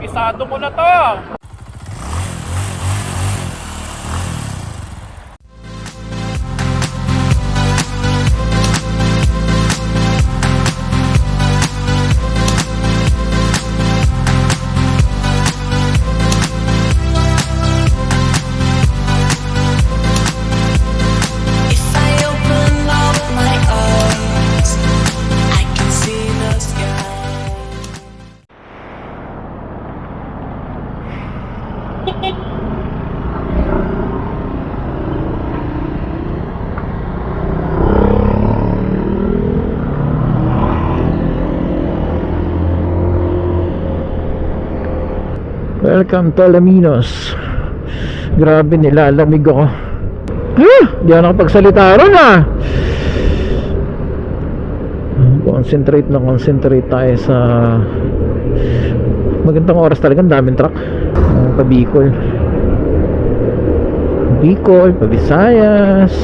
Isado mo na to! If I open up my eyes, I can see the sky. Welcome to Alaminos. Grabe, nilalamig ako. Di ako nakapagsalita ron Concentrate na concentrate tayo sa magandang oras talaga. Ang daming truck pa Bicol, pa Visayas.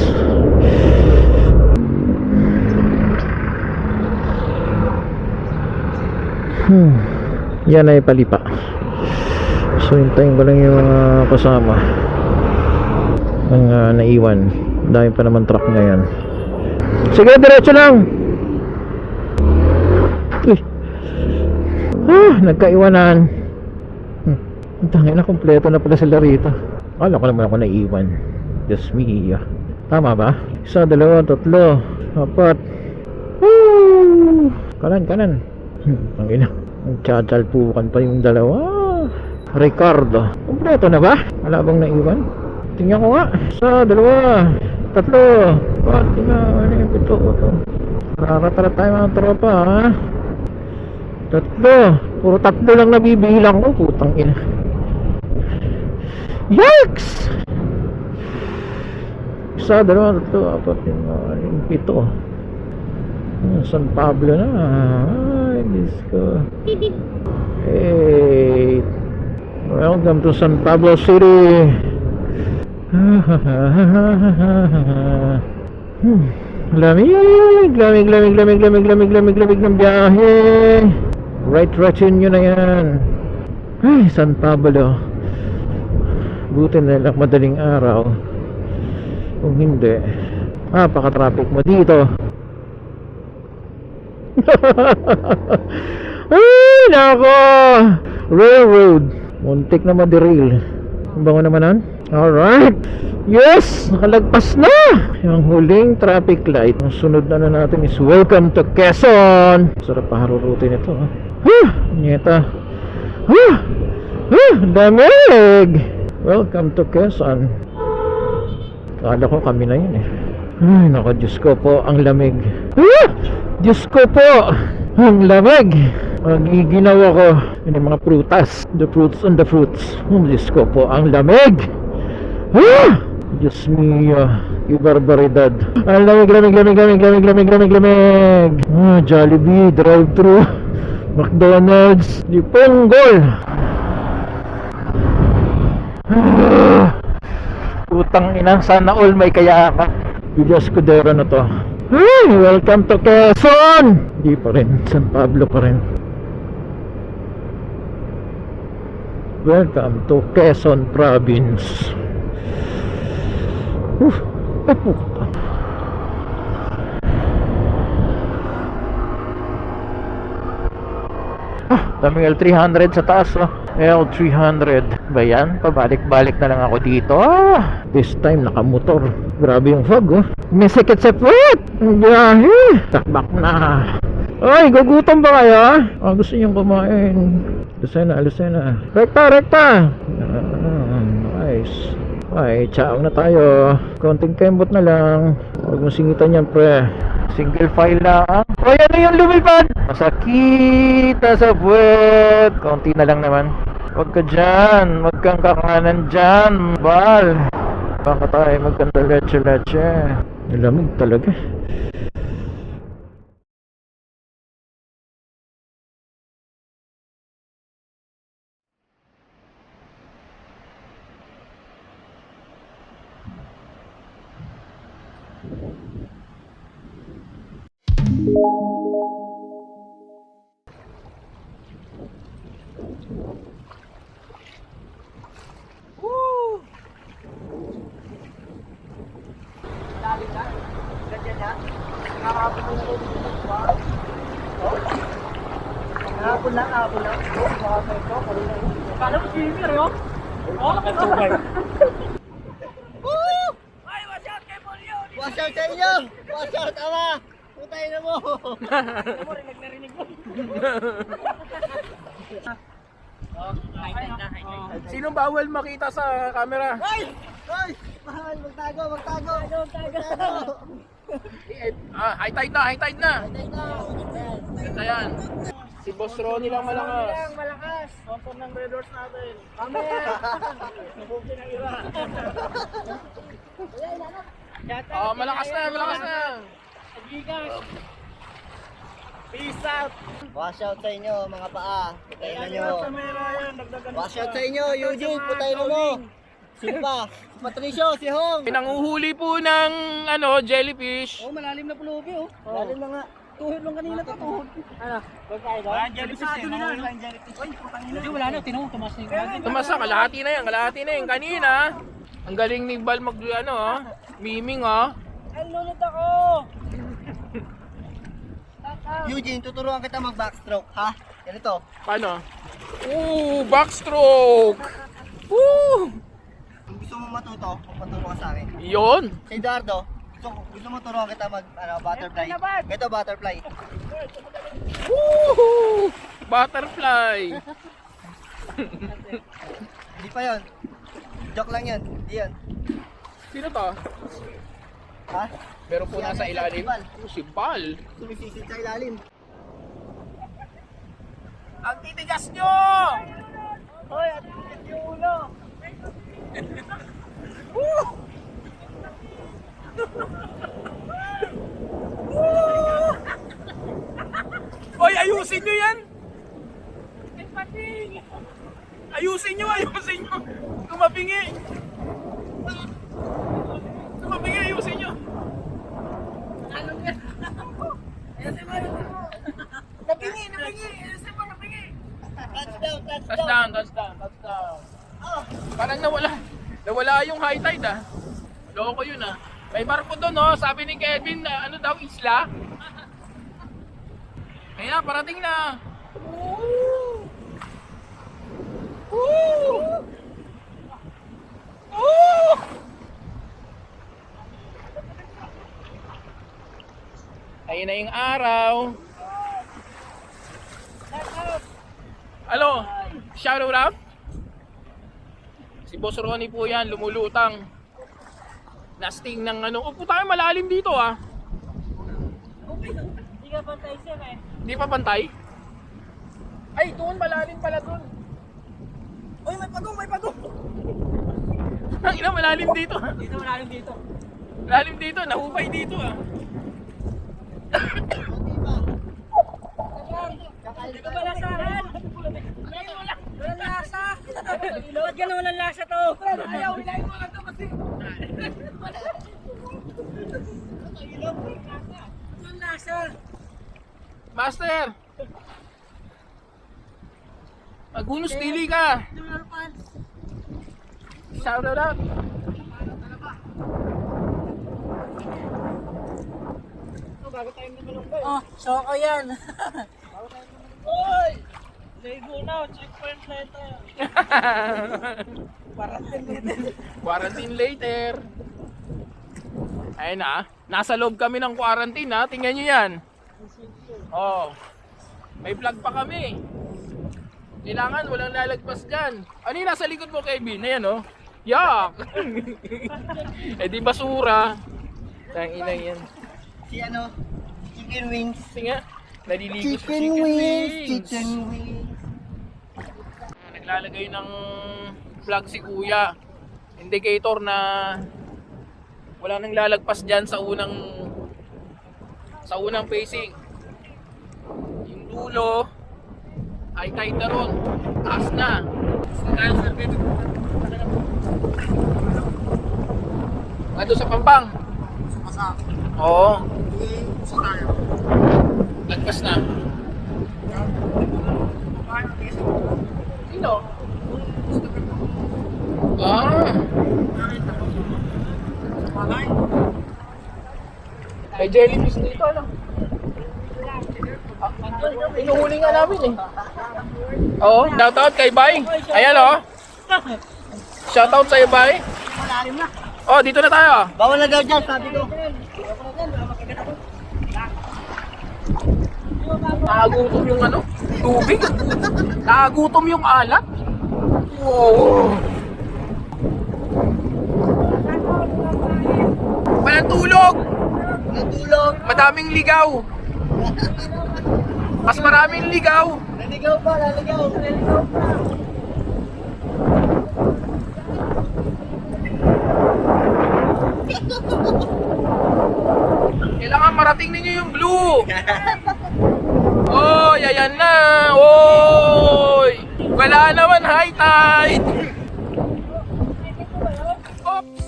Yan ay palipa. So hintayin ko lang yung mga kasama ang naiwan. Dahil pa naman truck ngayon. Sige, diretso lang. Nagkaiwanan. Ang tangin na, kompleto na pala sila rito. Akala ko naman ako naiwan. Just me. Tama ba? Isa, dalawa, tatlo, apat. Kanan. Ang ina, nagchatsalpukan pa yung dalawa. Ricardo, kompleto na ba? Wala bang naiwan? Tingnan ko nga. Isa, dalawa, tatlo, apat, pito. Rara-tara tayo mga tropa, Tatlo. Puro tatlo lang nabibilang ko. Putang ina. Yikes! Isa, dalawa, tatlo, apat, pito. San Pablo na. Ay, Diyos ko. Hey, welcome to San Pablo City. Lamig ng biyahe. Right nyo na yan. Ay, San Pablo. Buti na lang madaling araw. Kung hindi, napaka-traffic mo dito. Ay, nako! Railroad. Muntik na ma-derail. Ang bango naman nun. Alright. Yes! Nakalagpas na! Yung huling traffic light. Ang sunod na natin is welcome to Quezon. Sarap paharurutin ito. Nyeta. Damig! Welcome to Quezon. Kala ko kami na yun Ay, nako, Diyos ko po, ang lamig. Diyos ko po, ang lamig. Magiginaw ako yung mga prutas. The fruits on the fruits. Diyos ko po, ang lamig. Diyos mio, ibarbaridad. Ang lamig. Jollibee, drive-thru, McDonald's, di Ponggol. Utang ina, sana all may kaya ka. Video Escudero na to. Welcome to Quezon. Di pa rin, San Pablo pa rin. Welcome to Quezon Province. Daming L300 sa taas L300 ba yan? Pabalik-balik na lang ako dito. This time nakamotor. Grabe yung fog May sikit sa puwet. Ang biyahe. Takbak na. Ay, gugutom ba kayo? Gusto niyong kumain. Lucena. Rekta. Nice. Ay, tsaong na tayo. Konting kembot na lang. Huwag mong singitan yan, pre. Single file na. Ay, ano yung lumipad? Masakit sa puwet. Konti na lang naman. Huwag ka dyan. Huwag kang kakanan dyan. Bal. Baka tayo magkanda leche. Lamig talaga. Hapon lang. Kala mo swimmer, yo? Oh, nakasubay. Watch out sa inyo! Watch out, ama! Putay na mo! Narinig mo. Sinong bawal makita sa camera? Ay! Ay! Mahal! Magtago! High tide na! Tayo na! Ganda yan. Si Boss Ronnie lang malakas. Malakas. Sponsor ng Red Horse natin. Mamaya. Nabukin ang iba. Malakas na. Gigas. Peace out. Watch out sa inyo, mga paa! Putay na nyo! Sa Mera yan. Dagdagan Watch out sa inyo, Eugene! Putay na mo! Sino pa? Si Patricio, si Hong! Pinanguhuli po ng jellyfish. Oh, malalim na pulubi, oh! Malalim na nga! Tuhod lang kanina to, tuhod. Ano? Pagkain ba? Jellyfish nila, no? Uy, putangina. Hindi, wala na. Tinawag, tumas na yung Tumasa, kalahati na yan. Kanina, ang galing ni Bal miming Ay, lunod ako! Eugene, tuturuan kita mag-backstroke, ha? Ganito. Paano? Backstroke! Kung gusto mo matuto, magpaturo ka sa akin. Yon! Si Eduardo, gusto mo turuan kita butterfly. Ito, butterfly. Butterfly! Hindi pa yon. Joke lang yan. Hindi yan. Sino to? Ha? Meron po Si nasa ano, ilalim. si Bal. Si Bal. Sumisisid sa ilalim. Ang titigas nyo! Hoy, at yung ulo! Hoy, ayusin nyo yan! Ayusin nyo! Tumapingi, ayusin nyo! Touchdown. Parang nawala yung high tide Loko yun May barko doon sabi ni Kevin na ano daw isla. Kaya parating na. Ayun na yung araw. Hello, shout out. Si Boss Ronnie po yan, lumulutang. Nasting ng puta malalim dito Hindi ka pantay siya eh. Hindi pa pantay? Ay, doon malalim pala doon. Uy, may pagong! Ang ina, malalim dito. Dito, malalim dito. Malalim dito, nahupay dito Hindi ka malasahan! Walang lasa! Ba't gano'n walang lasa to? Ayaw, ilayin mo lang to kasi. Walang lasa! Master! Maghunos dili ka! Shout out! Oh, soko yan! Oy! Lego na, checkpoint later. Quarantine later. Ayun nasa loob kami ng quarantine tingnan nyo yan. May vlog pa kami. Kailangan walang lalagpas dyan. Ano yung nasa likod mo, Kevin? Ayan yak! Di basura. Tangina yan. Si chicken wings. Sige, naliligo sa Chicken wings. Naglalagay ng flag si Kuya. Indicator na wala nang lalagpas dyan sa unang facing. Yung dulo ay kahit na ron. Taas na. Ando sa Pampang. Oo. Lagpas na. Sino? May jellyfish dito, ano? Inuhuli nga namin eh. Oo, shoutout kay Bay. Ayan oh. Shoutout sa'yo, Bay. Oh, dito na tayo. Bawal na daw dyan, sabi ko. Nakagutom yung ano, tubig. Nakagutom yung alat. Wow. Walang tulog. Natulog. Madaming ligaw. Mas maraming ligaw. Naligaw pa, naligaw. Kailangan marating ninyo yung blue. Oh, ayan na. Oy! Wala naman high tide. Oops.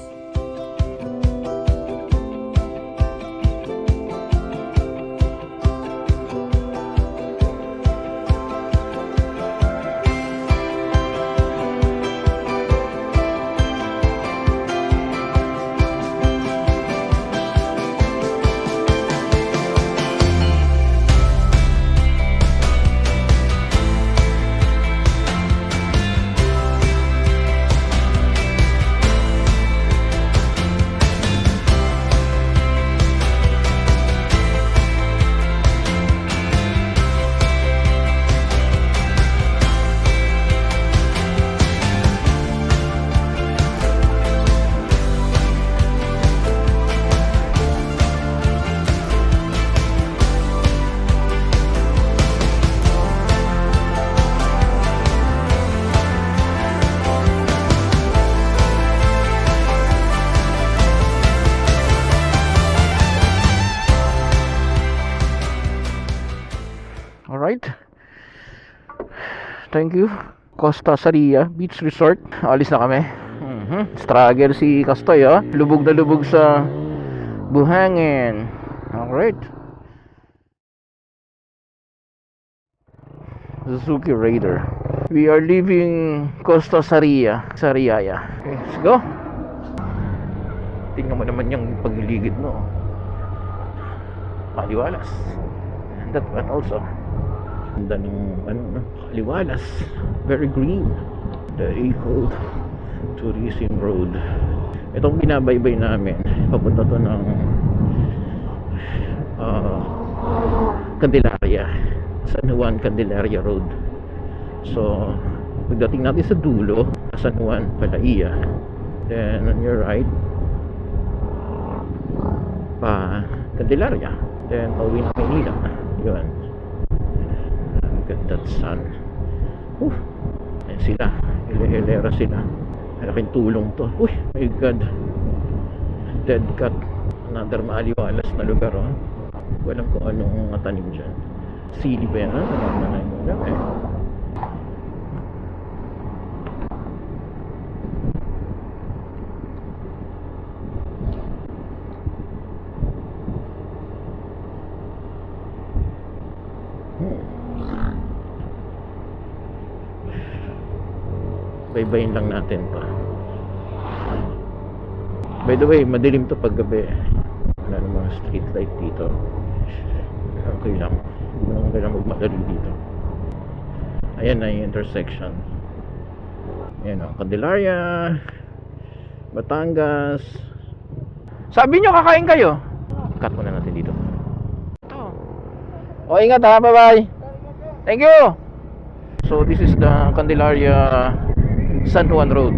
Alright. Thank you. Costa Saria Beach Resort. Alis na kami. Struggle si Kastoy oh. Lubog na lubog sa buhangin. Alright. Suzuki Raider. We are leaving Costa Saria. Sariaya. Okay, let's go. Tingnan mo naman yung pagliligid mo. Kaliwalas. And that one also. Ganda ng ano, kaliwalas. Very green. The Eco Tourism Road. Itong binabaybay namin, papunta to ng Candelaria, San Juan Candelaria Road. So pagdating natin sa dulo, San Juan Palaia, then on your right pa Candelaria, then pauwi na Manila. Yun, look at that sun. Ayan sila, hilera sila. Malaking tulong to. Uy, my god, dead cat. Another maaliwalas na lugar oh. Walang kung anong tanim dyan. Sili ba yan? Namanay mo lang eh. Baybayin lang natin to. By the way, madilim to pag gabi. Wala ng mga street light dito. Okay lang. Hindi mo naman kailangan magmadali dito. Ayan na yung intersection. Ayan o, Candelaria, Batangas. Sabi nyo kakain kayo. Cut muna natin dito. O, ingat ha, bye bye. Thank you. So this is the Candelaria San Juan Road.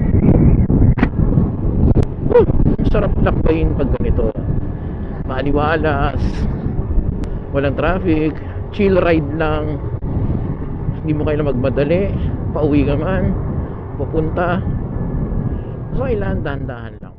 Sarap lakbayin pag ganito. Maaliwalas, walang traffic, chill ride lang. Hindi mo kailangan magmadali. Pauwi ka man, pupunta. So kailangan dahan-dahan lang.